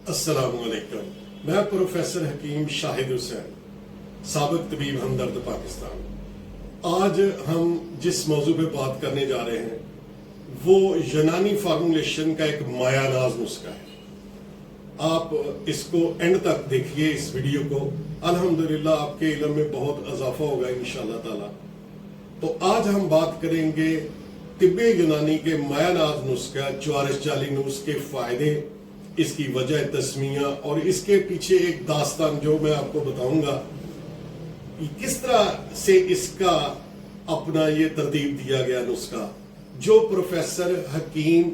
अस्सलामुअलैकुम। मैं प्रोफेसर हकीम शाहिद हुसैन, साबिक तबीब हमदर्द पाकिस्तान। आज हम जिस मौजू पे बात करने जा रहे हैं वो यूनानी फार्मूलेशन का एक मायानाज नुस्खा है। आप इसको एंड तक देखिए इस वीडियो को, अल्हम्दुलिल्लाह आपके इल्म में बहुत इजाफा होगा इंशाअल्लाह ताला। तो आज हम बात करेंगे तिब्बे यूनानी के मायानाज नुस्खा ज्वारिश जालिनूस के फायदे, इसकी वजह तस्मिया और इसके पीछे एक दास्तान जो मैं आपको बताऊंगा किस तरह से इसका अपना ये तरतीब दिया गया नुस्खा, जो प्रोफेसर हकीम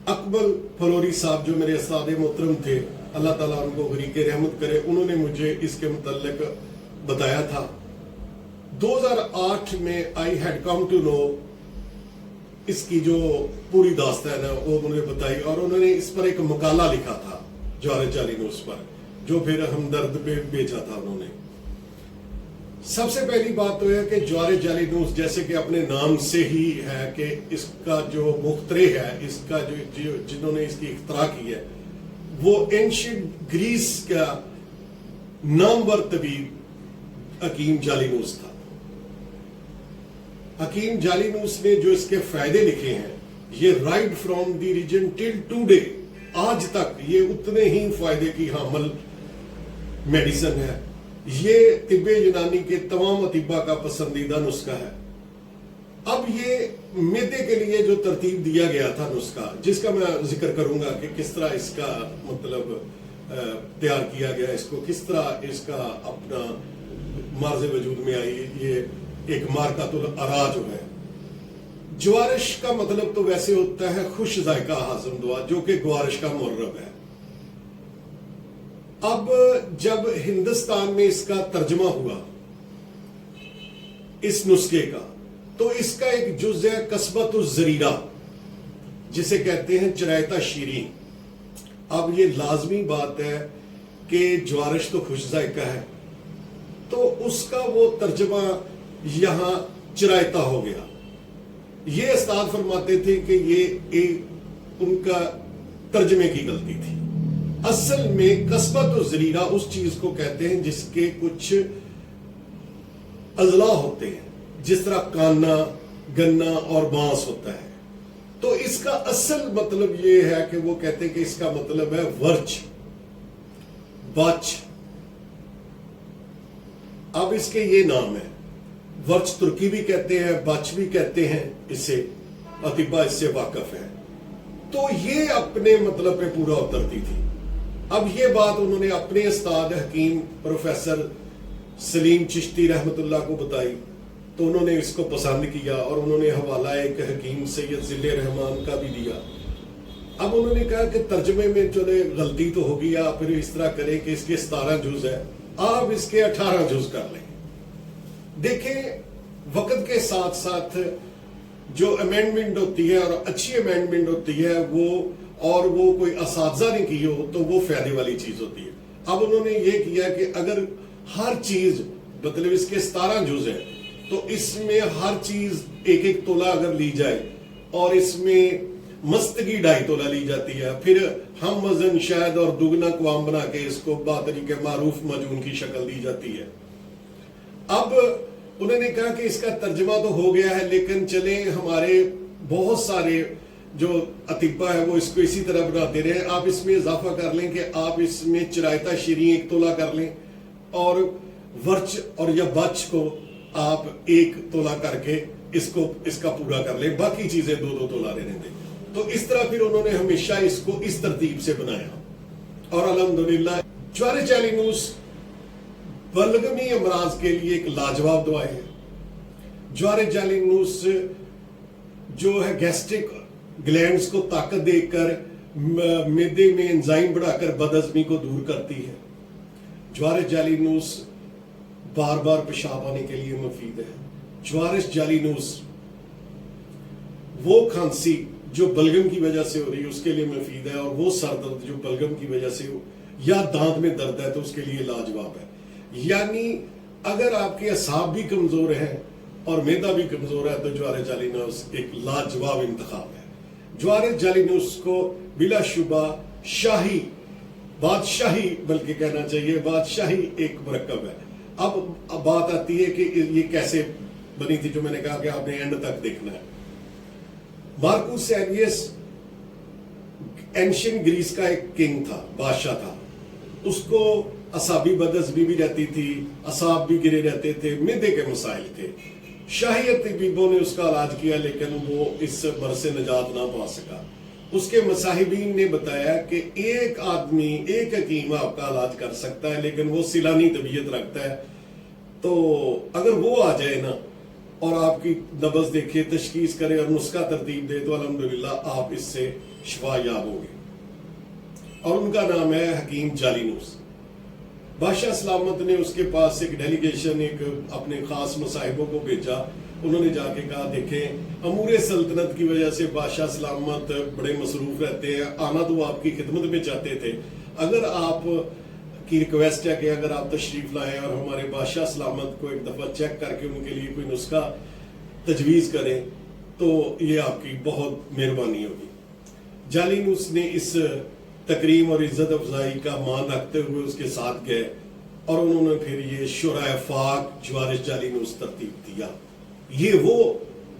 अकबल फलोरी साहब जो मेरे उस्ताद मोहतरम थे, अल्लाह ताला उनको गरीक रहमत करे, उन्होंने मुझे इसके मुतल्लिक बताया था। 2008 में I had come to know इसकी जो पूरी दास्तान है वो उन्होंने बताई और उन्होंने इस पर एक मकाला लिखा था ज्वारिश जालिनूस पर, जो फिर हमदर्द पे भेजा था उन्होंने। सबसे पहली बात तो है कि ज्वारिश जालिनूस जैसे कि अपने नाम से ही है कि इसका जो मुख्तरे है, इसका जो जिन्होंने इसकी इख्तरा की है वो एंशिएंट ग्रीस का नामवर तबीब हकीम जालिनूस था। हकीम जालिनूस ने जो इसके फायदे लिखे हैं ये right from the region till today, आज तक ये उतने ही फायदे की हामिल मेडिसिन है। ये तिब्बे यूनानी के तमाम अतिबा का पसंदीदा नुस्खा है। अब ये मैदे के लिए जो तरतीब दिया गया था नुस्खा, जिसका मैं जिक्र करूंगा कि किस तरह इसका मतलब तैयार किया गया, इसको किस तरह इसका अपना मार्ज़े वजूद में आई, ये एक मारकातुल अरा जो है। ज्वारिश का मतलब तो वैसे होता है खुश जायका हाज़िम दुआ, जो कि ग्वारिश का मुर्रब है। अब जब हिंदुस्तान में इसका तर्जमा हुआ इस नुस्खे का, तो इसका एक जुज़ है कसबतुज़ ज़रीरा, जिसे कहते हैं चरायता शीरी। अब ये लाजमी बात है कि ज्वारिश तो खुश जायका है, तो उसका वो तर्जमा यहां चिरायता हो गया। ये उस्ताद फरमाते थे कि ये एक उनका तर्जमे की गलती थी। असल में कसबत और ज़रीरा उस चीज को कहते हैं जिसके कुछ अजला होते हैं, जिस तरह काना, गन्ना और बांस होता है। तो इसका असल मतलब ये है कि वो कहते हैं कि इसका मतलब है वर्च, बच। अब इसके ये नाम है, वर्च तुर्की भी कहते हैं, बच भी कहते हैं, इससे अतिबा इससे वाकफ है। तो ये अपने मतलब पे पूरा उतरती थी। अब ये बात उन्होंने अपने उस्ताद हकीम प्रोफेसर सलीम चिश्ती रहमतुल्लाह को बताई, तो उन्होंने इसको पसंद किया और उन्होंने हवाला एक हकीम सैयद जिले रहमान का भी दिया। अब उन्होंने कहा कि तर्जमे में चले गलती तो होगी, आप फिर इस तरह करें कि इसके 17 जुज है, आप इसके 18 जुज कर लें। देखें वक्त के साथ साथ जो अमेंडमेंट होती है और अच्छी अमेंडमेंट होती है वो कोई असातिज़ा ने की हो तो वो फायदे वाली चीज होती है। अब उन्होंने ये किया कि अगर हर चीज मतलब इसके 17 जुज है तो इसमें हर चीज एक एक तोला अगर ली जाए और इसमें मस्तगी 2.5 तोला ली जाती है, फिर हम वजन शायद और दुगना क्वाम बना के इसको बातरीके मारूफ मजून की शक्ल दी जाती है। अब उन्होंने कहा कि इसका तर्जमा तो हो गया है, लेकिन चले हमारे बहुत सारे जो अतिबा है वो इसको इसी तरह बनाते रहे, आप इसमें इजाफा कर लें कि आप इसमें चिरायता शीरी 1 तोला कर लें और वर्च और या बच को आप 1 तोला करके इसका पूरा कर लें, बाकी चीजें 2-2 तोला रहने दें। तो इस तरह फिर उन्होंने हमेशा इसको इस तरतीब से बनाया और अल्हम्दुलिल्लाह ज्वारिश जालिनूस बलगमी अमराज के लिए एक लाजवाब दवा है। ज्वारिश जालिनूस जो है गैस्ट्रिक ग्लैंड्स को ताकत देकर मैदे में एंजाइम बढ़ाकर बदहजमी को दूर करती है। ज्वारिश जालिनूस बार बार पेशाब आने के लिए मुफीद है। ज्वारिश जालिनूस वो खांसी जो बलगम की वजह से हो रही है उसके लिए मुफीद है, और वो सर दर्द जो बलगम की वजह से हो या दांत में दर्द है तो उसके लिए लाजवाब है। यानी अगर आपके असाब भी कमजोर हैं और मैदा भी कमजोर है तो ज्वारिश जालिनूस एक लाजवाब इंतखाब है। ज्वारिश जालिनूस को बिलाशुबा शाही बादशाही बल्कि कहना चाहिए, बादशाही एक मरकब है। अब बात आती है कि ये कैसे बनी थी, जो मैंने कहा कि आपने एंड तक देखना है। मार्कस एनियस एंशियंट ग्रीस का एक किंग था, बादशाह था। उसको असाबी बदअज़मी भी रहती थी, असाब भी गिरे रहते थे, मिदे के मसाइल थे। शाही तबीबों ने उसका इलाज किया लेकिन वो इस मर्ज से निजात ना पा सका। उसके मसाहिबीन ने बताया कि एक आदमी, एक हकीम आपका इलाज कर सकता है, लेकिन वो सिलानी तबीयत रखता है। तो अगर वो आ जाए ना और आपकी नब्ज़ देखे, तशखीस करे और नुस्खा तरतीब दे, तो अल्हम्दुलिल्लाह आप इससे शिफा याब होंगे। और उनका नाम है हकीम जालिनूस। बादशाह सलामत ने उसके पास एक डेलीगेशन, एक अपने खास मसाहिबों को भेजा। उन्होंने जाके कहा, देखें अमूर सल्तनत की वजह से बादशाह सलामत बड़े मसरूफ रहते हैं, आना तो वो आपकी खिदमत में चाहते थे। अगर आप की रिक्वेस्ट है कि अगर आप तशरीफ लाएं और हमारे बादशाह सलामत को एक दफ़ा चेक करके उनके लिए कोई नुस्खा तजवीज़ करें, तो ये आपकी बहुत मेहरबानी होगी। जालिनूस ने इस तकरीम और इज्जत अफजाई का मान रखते हुए उसके साथ गए और उन्होंने फिर ये शुरा फाक जवारिस जालिनूस तरतीब दिया। ये वो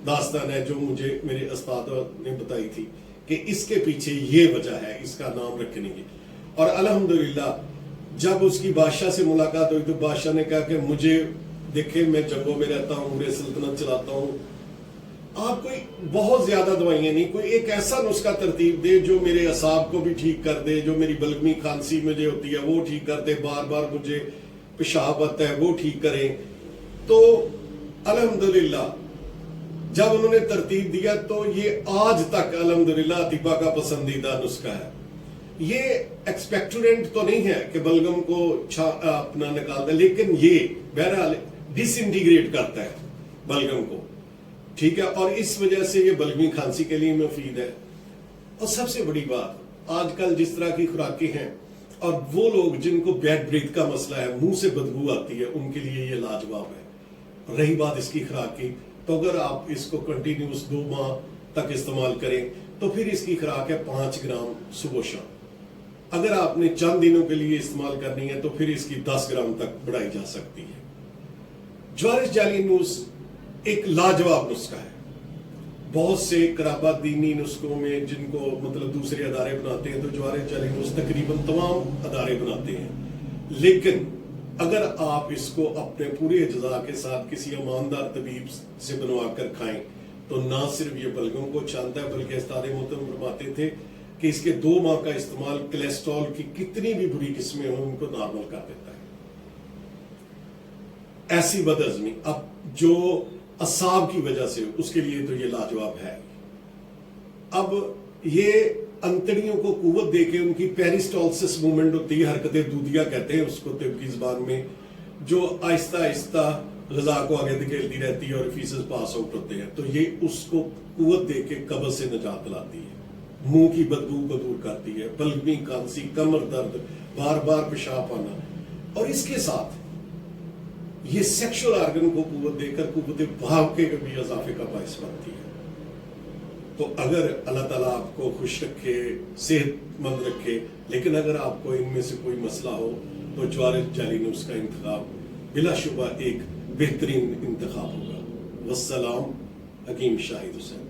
दास्तान है जो मुझे मेरे उस्ताद ने बताई थी कि इसके पीछे ये वजह है इसका नाम रखने की। और अल्हम्दुलिल्लाह जब उसकी बादशाह से मुलाकात हुई तो बादशाह ने कहा कि मुझे देखे, मैं जंगों में रहता हूँ, पूरे सल्तनत चलाता हूँ, आप कोई बहुत ज्यादा दवाइयां नहीं, कोई एक ऐसा नुस्खा तरतीब दे जो मेरे असाब को भी ठीक कर दे, जो मेरी बलगमी खांसी मुझे होती है वो ठीक कर दे, बार बार मुझे पेशाब आता है वो ठीक करें। तो अल्हम्दुलिल्लाह जब उन्होंने तरतीब दिया तो ये आज तक अल्हम्दुलिल्लाह अतीबा का पसंदीदा नुस्खा है। ये एक्सपेक्टोरेंट तो नहीं है कि बलगम को अपना निकाल दे, लेकिन ये बहरहाल डिसइंटीग्रेट करता है बलगम को, ठीक है। और इस वजह से ये बलगमी खांसी के लिए मुफीद है। और सबसे बड़ी बात, आजकल जिस तरह की खुराकें हैं और वो लोग जिनको बैड ब्रीथ का मसला है, मुंह से बदबू आती है, उनके लिए ये लाजवाब है। रही बात इसकी खुराक की, तो अगर आप इसको कंटिन्यूस 2 माह तक इस्तेमाल करें तो फिर इसकी खुराक है 5 ग्राम सुबह शाम। अगर आपने चंद दिनों के लिए इस्तेमाल करनी है तो फिर इसकी 10 ग्राम तक बढ़ाई जा सकती है। जवारिस जालिनूस एक लाजवाब नुस्खा है। बहुत से कराबा दीनी नुस्खों में जिनको मतलब दूसरे अदारे बनाते हैं, तो जवारिस जालिनूस तकरीबन तमाम अदारे बनाते हैं। लेकिन अगर आप इसको अपने पूरे अज्जा के साथ किसी ईमानदार तबीब से बनवा कर खाएं तो ना सिर्फ ये बलगम को छानता है, बल्कि उस्ताद मोहतरम फरमाते थे कि इसके 2 माह का इस्तेमाल कोलेस्ट्रॉल की कितनी भी बुरी किस्में हों उनको नॉर्मल कर देता है। ऐसी बदअज़मी अब जो असाब की वजह से, उसके लिए तो ये लाजवाब है। अब ये अंतड़ियों को कुव्वत देके उनकी पेरिस्टालसिस मूवमेंट होती है, हरकतें दूधिया कहते हैं उसको तिब की जुबान में, जो आहिस्ता आहिस्ता ग़िज़ा को आगे धकेलती रहती है और फीसेस पास आउट होते हैं। तो ये उसको कुव्वत देके कब्ज़ से निजात दिलाती है, मुंह की बदबू को दूर करती है, बलगमी खांसी, कमर दर्द, बार बार पेशाब आना, और इसके साथ ये सेक्सुअल ऑर्गन को कुव्वत देकर कुव्वत भाव के भी इजाफे का बायस बनती है। तो अगर अल्लाह ताला आपको खुश रखे, सेहतमंद रखे, लेकिन अगर आपको इनमें से कोई मसला हो तो जवारिस जालिनूस का इंतखाब बिलाशुबा एक बेहतरीन इंतखाब होगा। वस्सलाम, हकीम शाहिद हुसैन।